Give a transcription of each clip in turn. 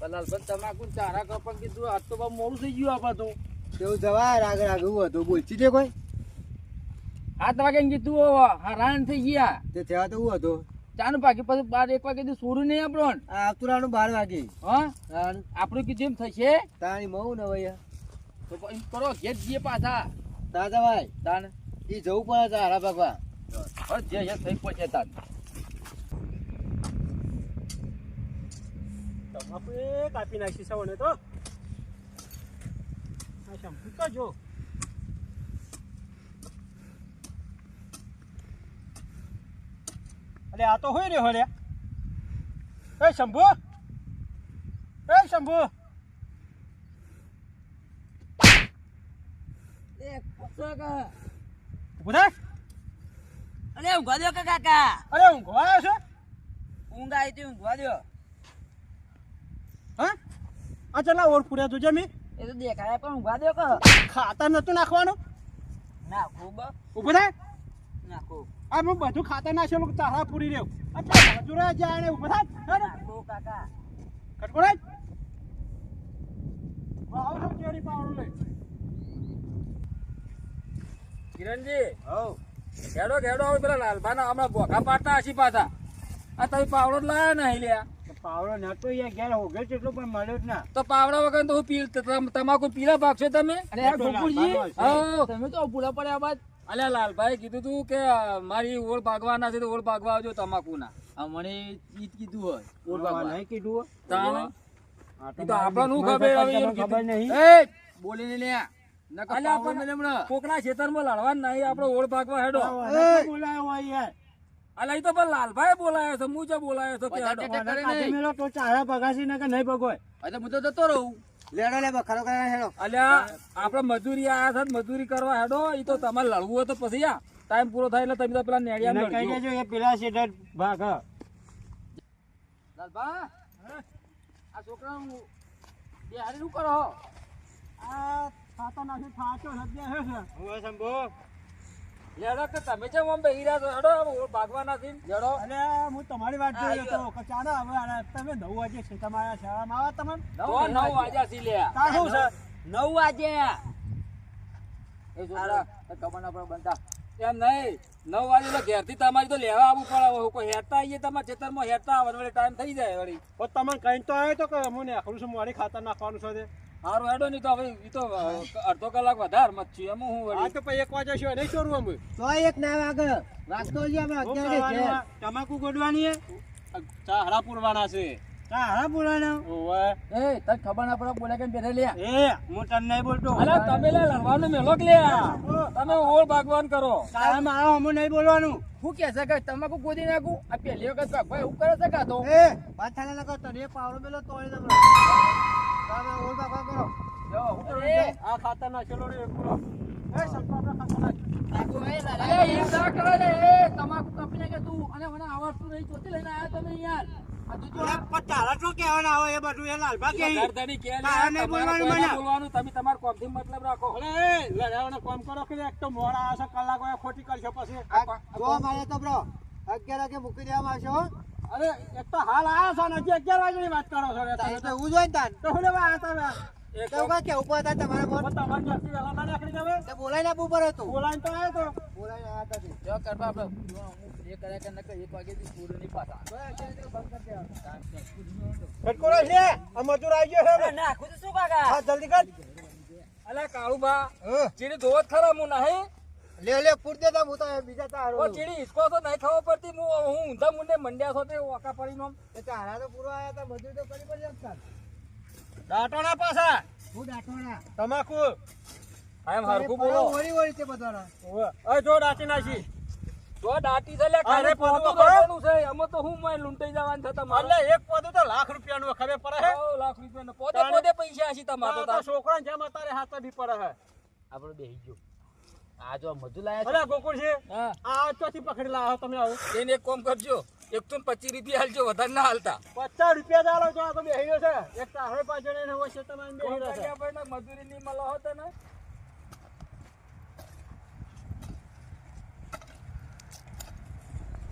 લાલભાઈ તમાકુ ચારા કપડ કીધું આજ તો બહુ મોડું થઈ ગયું આપણે તો તેવું જવાય આગળ આગળ હતું બોલતી તે કોઈ 7 વાગે કીધું હરાન થઈ ગયા તે થયા તો હું હતું ચાનું પાકી પછી 12 1 વાગે થી છોડું નહીં આપણો આવતુરાનું 12 વાગે હા આપણું કીધું એમ થશે તાણી મઉ ને ભૈયા તો એમ કરો ઘેર જઈએ પાછા દાદા ભાઈ તાન એ જવું પડે તારા બાપા જે થઈ પહોંચે તાન તમાકુ એ કાપી નાખી સવને તો આ શંભુ તો જો અરે આ તો હોય રે હોલે એ શંભુ ઉભા અરે ઊંઘવા દો કાકા અરે ઊંઘવા આવ્યો છે ઊંઘ આવી હતી ઊંઘવા દો હા આ ચલા ઓર પૂર્યા તું જમી એ તો દેખાય પણ ઊંઘવા દો કે ખાતર નતું નાખવાનું ના ખૂબ ઉભો થાય નાખો આ હું બધું ખાતર નાખેલું તારા પૂરી રહ્યો અચ્છા મજૂરા જાય ઉભો થાય નાખો કાકા કટકોડા આવો કેરી પાવડો લે કિરણજી હવ ખેડો હવે પેલા લાલભાના હમણાં ભોખા પાડતા હશી પાછા આ તમે પાવડો જ લાયા નહીં લ્યા પાવડો નતો યાર ઘેર હોગે એટલો પણ મળ્યો જ ના તો પાવડા વગર તો હું તમાકુ પીલા ભાગશો તમે અરે યાર ગોકુળજી તમે તો પૂરા પડ્યા બાદ અલ્યા લાલભાઈ કીધું તું કે મારી ઓળ ભાગવાના છે તો ઓળ ભાગવા આવજો તમાકુ ના મને ઈ કીધું હોય ઓળ ભાગવા નહીં કીધું તાણ તો આપણને શું ખબર હવે એમ ખબર નહીં એ બોલીને લે અલ્યા આપણને કોકના ખેતરમાં લડવા નહીં આપણે ઓળ ભાગવા હેડો બોલાયો હોય યાર અલ્યા ઈ તો પણ લાલભાઈ બોલાયો છે હું જે બોલાયો છો કે હેડો મેલો તો ચારા પગાસી ને કે નહીં પગોય એટલે હું તો જતો રહું લેડો લે બખારો કરે હેડો અલ્યા આપણે મજૂરી આયા છે મજૂરી કરવા હેડો ઈ તો તમારે લડવું હોય તો પછી આ ટાઈમ પૂરો થાય એટલે તમે તો પેલા નેડિયા કહી દેજો એ પેલા સીધા ભાગ લાલભા આ છોકરા બિહારી શું કરો આ ખાતર નાખી ખાચો સદ્યા હે છે હું સંભો લેડો કે તમે જેમ આમ બેહી રહ્યા છો હેડો ભાગવાના છે લેડો અરે હું તમારી વાત જોઈ હતો કે ચાલો હવે તમે 9 વાગે છે તમારા શાળામાં આવા તમે 9 વાગ્યા સી લે તાર શું છે 9 વાગે એ છોકરા ખબર ના પડે બનતા એમ નહીં 9 વાગે તો ઘેરથી તમારી તો લેવા આવવું પડે કોઈ હેરતા આવીએ તમારા ખેતરમાં હેરતા વળી ટાઈમ થઈ જાય વળી પણ તમને કઈ તો આવ્યો તો કે મને આખરું છું મારી ખાતર નાખવાનું છે સારું હેડો નહીં તો હવે ઈ તો અડધો કલાક વધારે મત છું એમ હું આ વળી તો પછી 1 વાગ્યા છે નહીં ચોરવું અમે તો એક ના વાગે વાગતો જ અમે અત્યારે તમાકુ ગોડવાની ચા હરા પૂરવાના છે હા બોલાનો ઓવે એ તને ખબર ના પડે બોલે કે બેઠે લે એ હું તને નહીં બોલતો અલા તમે લે લડવાનું મેલો કે લે તમે ઓળ ભાગવાન કરો તારા મારો અમુ નહીં બોલવાનું હું કે છે કે તમાકુ ગોદી નાખું આ પહેલી વખત ભાઈ હું કરે છે કાતો એ પાછા ના કરો તને પાવડો મેલો તોડી દે તમે ઓર બાપા કરો જો હું કરું એ આ ખાતર નાખેલો રે પૂરો એ સંપા ખાતર નાખ અરે એ ના કરે લે એ તમાકુ કાપી નાખે તું અને મને આવડતું નહીં ચોથી લઈને આયા તમે યાર આ તું પણ તારા શું કહેવાના આવે એ બધું એ લાલબા કે ગરદની કે લે તારા નહીં બોલવાનું મને. બોલવાનું તમે તમાર કોમથી મતલબ રાખો અરે એ લડાવાનો કામ કરો કે એક તો મોડા આવશે કલાક હોય ખોટી કરશે પછી જો મારે તો બ્રો 11 વાગે મૂકી દેવામાં આવશે હો અરે એક તો હાલ આયા છો ને હજી 11 વાગ્યાની વાત કરો છો રે તારે તો એવું જોઈ તાન તો હું લેવા આયા તમે તો કા કે ઉપર હતા તમારા મોર તમારે ક્યાંથી વહેલા ના નીકળી જાવે તે બોલાઈને આપવું પડે તું બોલાઈને તો આવ્યો તો બોલાઈને આયા તા તે. જો કરવા આપણે એ કરે કે નકર 1 વાગે થી પૂરું નહીં પાછા ફટકોડો છે આ મજૂર આવી ગયો છે નાખું તો શું કાકા હા જલ્દી કર અલા કાળુબા હા. ચીડી ધોવત ખરા હું નહીં લે પૂર દેતા હું તો બીજા ઓ તારો ચીડી હિસકો તો નહીં ખબર પડતી હું ઊંધા મુંડે મંડ્યા છો તે ઓકા પડી નો તે તારા તો પૂરો આયા તા મજૂર તો કરી પડે તાન દાટોના પાછા હું દાટોના તમાકુ આમ હરખું બોલો ઓરી તે બધાના ઓવે એ જો દાટી નાખી જો દાટી છે લે અરે ખાલી પોતો પોતો ખરો? કરવાનું છે એમાં તો હું મેં લૂંટાઈ જવાનું છે તમારે એટલે એક પોતું તો લાખ રૂપિયાનું ખબર પડે હે લાખ રૂપિયા પોતે પોતે પૈસા હશે તમારે તો છોકરા જેમ અત્યારે હાથ બી પડે હે આપણે બેહી ગયો આ જો મજૂર લાયા અરે ગોકુળ છે હા આ ચોથી પકડી લાવો તમે આવો તેને એક કામ કરજો 125 રૂપિયા હાલજો વધારે ના હાલતા 50 રૂપિયા ચાલો તો આ તો બેહી રહ્યો છે એક તારે પાછળ એને હોય છે તમે બેહી રહ્યો છે મજૂરી ની મળો હતો ને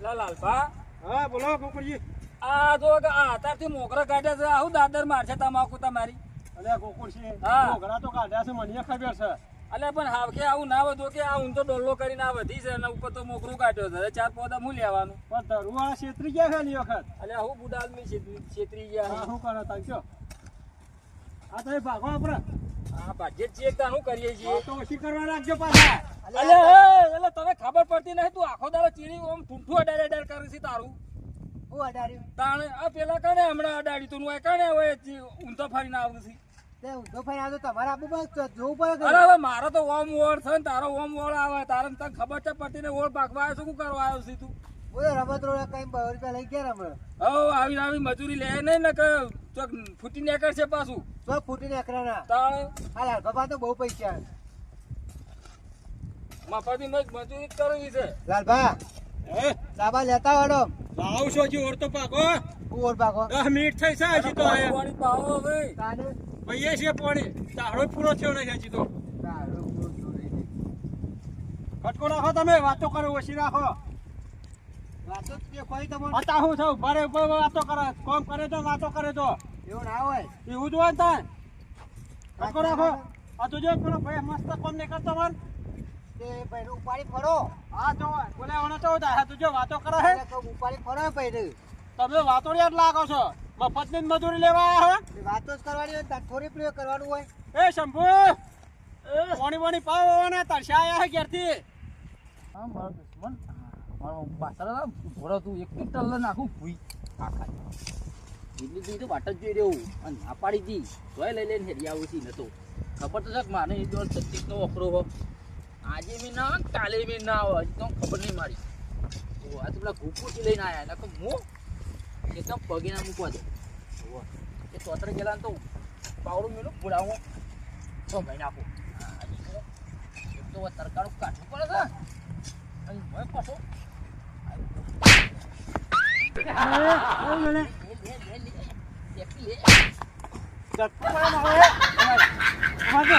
લાલભા હા બોલો ગોકુળજી આ જો કે આ અત્યારથી મોકરા કાઢ્યા છે આવું દાદર મારશે તમાકુ તમારી અલ્યા ગોકુળસિંહ, હા. મોગરા તો કાઢ્યા છે, મને ખબર છે. અલ્યા પણ હાવખે આવું ના વધો કે આ ઊંધો ડોલ્લો કરીને આ વધી છે અને ઉપર તો મોકરું કાઢ્યો છે હવે 4 પોદા હું લેવાનું પણ ધરુવાળા છેતરી ગયા છે ની વખત. અલ્યા હું બુડા આદમી છેતરી ગયા હા, શું કરો તાર કયો? આ તો એ ભાગો આપણે. આ ભાગ્યે જ છીએ કે શું કરીએ છીએ તો ઓછી કરવા રાખજો પાછા. એટલે તમે ખબર પડતી નહીં તું આખો દાડો ચીડી ઓમ ઠૂંઠું અડાડ કરે છે તારું હું અડાડ્યું તાણે આ પેલા કને હમણાં અડાડી તું કને હવે ઊંધો ફરીને આવું છે તે ઊંધો ફરી આવ્યો તો તમારે આપવું પડે જોવું પડે અરે હવે મારો તો ઓમ વોળ છે ને તારો ઓમ વોળ આવે તારે તને ખબર છે પડતી ને ઓળ ભાગવા આવ્યો છું શું કરવા આવ્યો છે તું બોલો રમત રોડ કઈ 2 રૂપિયા લઈ ગયા રમત આવી આવી મજૂરી લે નહીં ને કે ચોક ફૂટી નીકળ છે પાછું તો ફૂટીને અકરાના તાણે આ લાલ બાબા તો બહુ પૈસા મફતી મજૂરી જ કરવી છે લાલભા હે? સાબા લેતા વાળો લાવ છો હજી ઓર તો પાકો. હું ઓર ભાગો 10 મિનિટ થઈ છે હજી તો આયા. પાણી પાવો હવે કાને ભાઈએ છે પાણી. તારો પૂરો થયો નહીં હજી તો. સારું ખટકો રાખો તમે, વાતો કરો ઓછી રાખો. વાતો કે કોઈ તમને હતા હું થયું ભારે ઉપર વાતો કરે, કોમ કરે તો વાતો કરે તો એવું ના હોય એવું જ હોય ને તાન. ખટકો રાખો. આ તો જો પેલો ભાઈ મસ્ત કોમ નહીં કરતો મન. તે ભાઈ ઉપાડી ફરો હા જો બોલે ઓનો તો થાય તું જો વાતો કરે હે. એટલે કહું ઉપાડી ફરો ભાઈ તમે વાતોડિયા જ લાગો છો. મફતની જ મજૂરી લેવા આવ્યા હો. વાતો જ કરવાની હોય તાર થોડી પ્રિય કરવાનું હોય એ શંભુ, પાણી પાણી પાવો ને તરસા આયા હે ઘેરથી. હા મારો દુશ્મન મારો પાછળ ઘોડો તું એક ટલ નાખું ભૂઈ આખા એટલી તું તો વાટ જ જોઈ રહ્યો અને ના પાડી દી તોય લઈ લઈને હેરી આવું છે નતો ખબર તો છે કે મારે એ જોડ સત્તીસનો વખરો હો આજે બી ના આવે, કાલે બી ના આવે હજી તો ખબર નહીં મારી તો આ તો પેલા ઘૂપુથી લઈને આવ્યા ને કે હું એકદમ પગે ના મૂકવા દે એ તોતરે ગયેલા ને તો પાવડું મેલું બોલાવું તો ભાઈ નાખો એક તો તરકારું કાઢવું પડે છે અને મોય પાછો જટકો પડે મારે. અમારે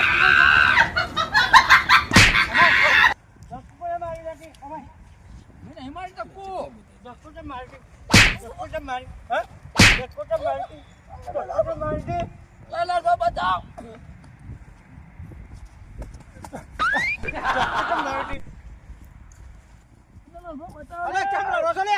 જટકો પડે મારી નાખી. અમારે જટકો તો મારી દે. જટકો તો મારી. હે? જટકો તો મારી દે. જટકો તો મારી દે. જટકો તો મારી દે. અરે કેમ લડો છો લે?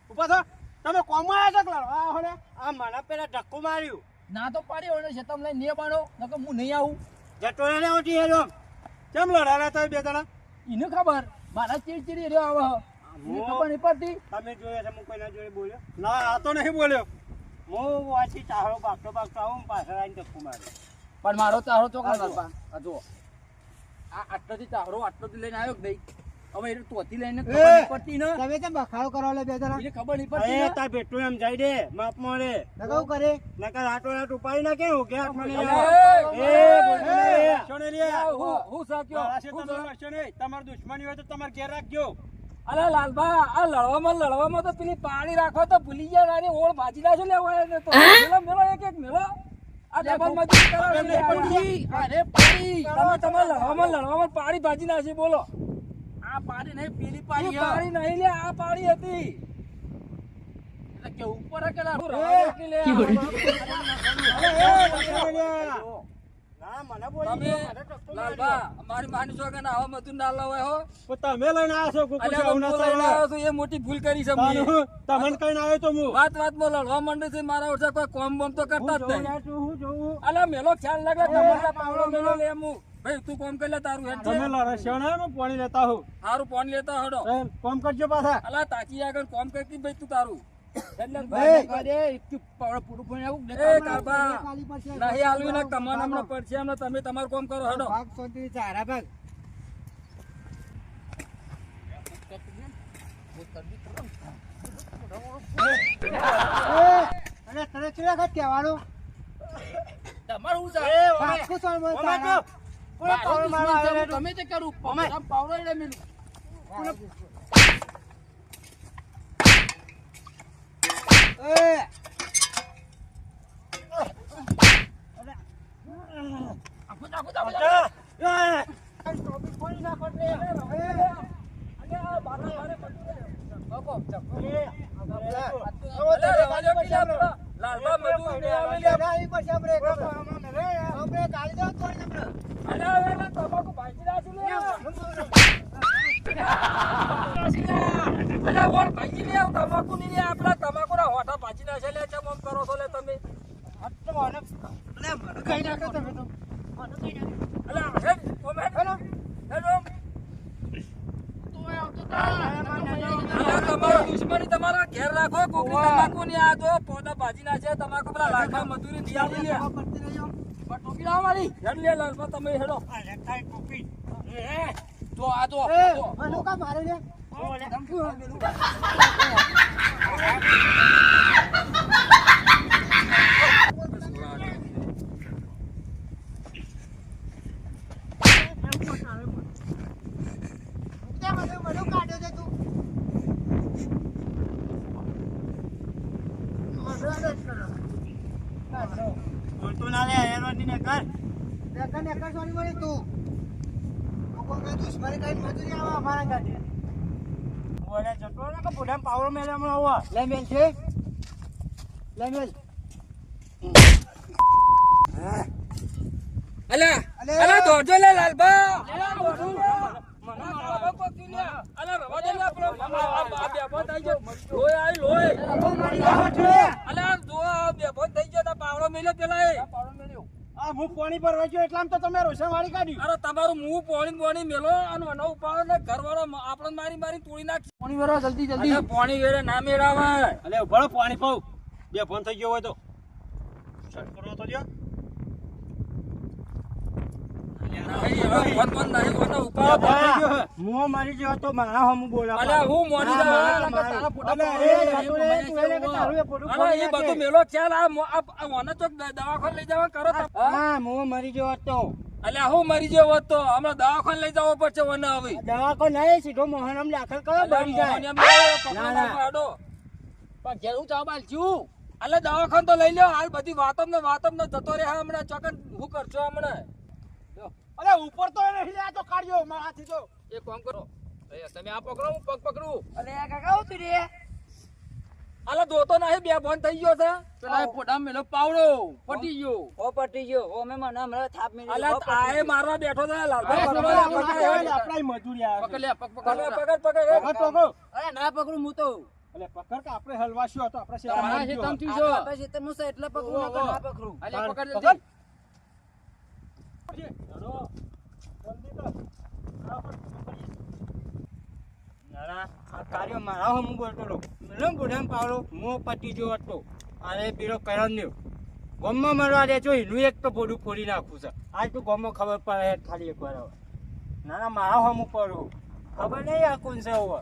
ઊભા થો. તમે કોમાં આવ્યા છો કે લડવા આવ્યા છો લે? આ મને પેલા ધક્કો માર્યું. ના તો પાડ્યો ને શેતમ લઈને નહીં પાડો નકર હું નહીં આવું જટો ને ઉઠી હેલો. કેમ લડાયા તમે બે જણા? એને ખબર મારા ચીડચીડી રહ્યો આવે એને ખબર નહીં પડતી તમે જોયા છે હું કોઈના જોડે બોલ્યો? ના આ તો નહીં બોલ્યો. હું વાંચી ચાહડો ભાગતો આવું પાછળ આવીને ધક્કો માર્યો. પણ મારો ચાહરો ચોકા લાલપા આ જો આ આટલોથી ચાહરો આટલોથી લઈને આવ્યો કે નહીં હવે એ તોથી લઈને ખબર નહીં પડતી ને તમે કેમ બખાડો કરો લે બે જણા એને ખબર નહીં પડતી અરે ને તાર બેટું એમ જાય દે માપ મળે. નકર કરે નકર આટો આટ ઉપાડી નાખે હું કે હાથમાં નહીં એ, આવે. એ, એ બોલતો નહીં. શોને લે. હું સાક્યો મારા છે તમે લડશો નહીં. તમારી દુશ્મની હોય તો તમારે ઘેર રાખજો. અલા લાલભા આ લડવામાં તો પેલી પાણી રાખો તો ભૂલી ગયા નાની ઓળ ભાજી નાખો લેવા ને તો મેલો એક મેલો આ ડબલ મજૂરી કરો અરે પડી. અરે પડી તમે લડવામાં પાણી ભાજી નાખી બોલો આ પાણી નહીં પેલી પાણી પાણી નહીં લે આ પાણી હતી એટલે કે ઉપર કે લે ના મને બોલી તમે ગયો. મને ધક્કો માર્યો. લાલભા મારી માની છો કે આવા મતું ના લાવે હો પણ તમે લઈને આવ્યા છો કુકુ અલ્યા સાઉના હું લઈને ચાવડા. આવ્યો છું, એ મોટી ભૂલ કરી છે મેં. માનું તમને કઈને આવ્યો તો હું. વાતમાં લડવા માંડે છે મારા ઓછા કોઈ કોમ બોમ તો કરતા જ હું નહીં જોઉં છું. અલા મેલો ખ્યાલ લાગે તમારા પાવડો મેલો લે હું ભાઈ તું કોમ કરી લે તારું હેડ તમે લડશો ને હું પાણી લેતા હું. તારું ફોન લેતા હડો એમ કોમ કરજો પાછા. અલા તાકી આગળ કોમ કરતી ભાઈ તું તારું એટલે ભાઈ, કરે એક પાવડો પૂરું પણ આવું એ કાબા કાલી પર છે. નહીં આલવી ને કમાન હમણાં પડશે હમણાં તમે તમારું કોમ કરો હડો ભાગ શાંતિથી ચારા ભાગ અને તને કેવા ખાત કહેવાનું તમારું હું એ, ઓમે. પાછું સોળ મને ઓમે તારા. તો. કોઈ પાવડો મારવા આવેલા તો. તમે તે કરું ઓમે. પાવડો એટલે મેલું એ એ, ટોપી ખોલી નાખો એટલે. અલ્યા બારા બારે પડી જાય. કોમ છે. અલે, રવા દો પેલા પેલા લાલબા મજૂર ને આવે લે. ના, ઈ પછી આપણે ગાડી દો તોડી દે. અલે હવે તમાકુ ભાજી નાખી લે. અલે વોટ ભાજી લે તમાકુ ની લે આપડા તમાકુના હોઠા ભાજી નાખે લે ચમ આમ કરો છો લે તમે. અલે, મને કઈ નાખો તમે તો. અલે હેડ ઓમ હેડ હેડ ઓમ. અલે તમારો દુશ્મની તમારા ઘેર રાખો કોકની તમાકુ ની આ જો પોતા ભાજી નાખે તમાકુ પેલા લાખા મજૂરી દી આવી લે. પડતી રહી જાઓ. પણ ટોપી લાવો મારી હેડ લે લાલબા તમે હેડો. તો આ તો એ, મને કા મારે લે? મને કાઢ્યો છે તું. બોલતું ના લે હેરોની ને કર નેકર સોરી વળી તું. લોકો કઈ દુશ્મની કઈ મજૂરી આવે અમારા ગાડી. બોલે જતો ને કે બુઢા પાવડો મેલે હમણાં આવો લે મેલ છે. લે મેલ. અલા અલે. અલા દોડજો લે લાલબા અલા દોડજો લે મને મારવા પકડી લે અલા રવા દે લે આપણો આ બેફો થઈ ગયો લોય આઈ લોય મારી ગાવા છે. અલા જો આ બેફો થઈ ગયો તો પાવડો મેલ્યો પેલા એ પાવડો મેલ્યો આ હું પાણી ભરવા ગયો એટલામાં તો તમે રોશન વાળી કાઢી અરે તમારું મું પોણી મેલો અને વનો ઉપાડો ને ઘરવાળો આપણને મારી મારી તોડી નાખી પાણી ભરવા જલ્દી જલ્દી. અલે પોણી વેરે ના મેળાવે અલે ઉભો પાણી પાઉ બે ફોન થઈ ગયો હોય તો શટ કરો તો જો ફોન ફોન નહીં વનો ઉપાડો મુઓ મારી જેવો તો મારા હમ બોલા અલે હું મોડી હા, દા મારા, તારા ફોટા અલે, પાડો. એ તું એને કે તારું એ ફોટું અરે એ ફોડી બધું નાખે. મેલો ખ્યાલ આ મને ચોક દવાખાને લઈ જવા કરો તો હા મુઓ મારી જેવો તો અલ્યા હું મરી ગયો હોત તો હમણાં દવાખાને લઈ જવો પડશે વને હવે દવા કો નહીં સીધો મોહનમ દાખલ કરો બની જાય ના, ના. પણ ઘેર હું ચા બાલ છું અલે દવાખાને તો લઈ લ્યો હાલ બધી વાતમ ને જતો રહે હમણાં ચોકન હું કરશો હમણાં અલે ઉપર તો નહીં લે આ તો કાઢ્યો મારાથી તો એક કામ કરો તમે આ પકડો હું પગ પકડું અલે આ કાકા હું તું રે. અલે દોતો નહીં બે ફોન થઈ ગયો છે પેલા ફોટા મેલો પાવડો પટી ગયો ઓ પટી ગયો. ઓ મે મને હમણાં થાપ મેલી. અલે આએ મારવા બેઠો છે લાલભાઈ આપણા મજૂરી આવે પકડ લે પકડ અરે ના પકડું હું તો. અલે પકડ કે આપણે હલવાશ્યો હતો આપણે તમારા શેતામાં શેતામાં ગયો. થયું આપણે ખેતરમાં છે એટલે પકડું નકર ના પકડું. અલે પકડ પકડ. જલ્દી હેડો. જલ્દી કર. ના, ના, આ કાર્ય મારા હમ બોલતો હતો. મને બુઢામ પાવડો મોં પટી ગયો હતો. અરે બીરો કર્યો નહીં. ગમમાં મરવા દે છો એનું એક તો બોડું ફોડી નાખું છે. આજ તો ગમમાં ખબર પડે ખાલી એક વાર હવે. ના ના મારા હમ પડું ખબર નહીં આ કોણ છે હવે